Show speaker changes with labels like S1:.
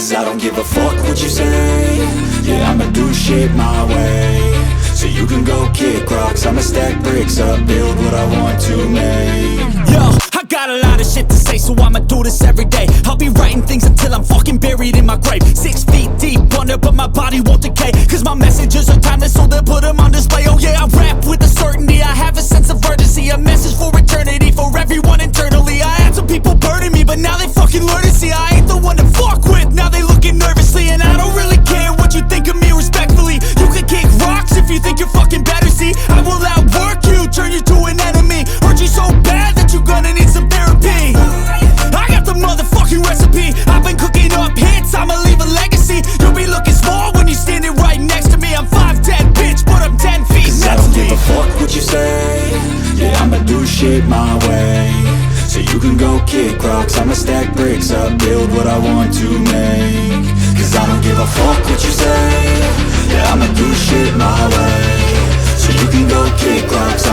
S1: Cause I don't give a fuck what you say. Yeah, I'ma do shit my way. So you can go kick rocks, I'ma stack bricks up, build what I want to make.
S2: Yo, I got a lot of shit to say, so I'ma do this every day. I'll be writing things until I'm fucking buried in my grave. 6 feet deep under, but my body won't decay. Cause my messages are timeless, so they'll put them on display. Oh yeah, I rap with a certainty, I have a sense of urgency. A message for eternity, for everyone internally. I had some people burning me, but now they fucking learn to see I ain't the one to fuck with, now they looking nervously. And I don't really care what you think of me, respectfully. You can kick rocks if you think you're fucking better, see. I will outwork you, turn you to an enemy. Hurt you so bad that you're gonna need some therapy. I got the motherfucking recipe, I've been cooking up hits, I'ma leave a legacy. You'll be looking small when you're standing right next to me. I'm 5'10", bitch, but I'm 10 feet
S1: Cause
S2: next
S1: I don't
S2: to me.
S1: give a fuck what you say. Yeah, I'ma do shit my way. So you can go kick rocks, I'ma stack bricks up, build what I want to make. Cause I don't give a fuck what you say. Yeah, I'ma do shit my way. So you can go kick rocks,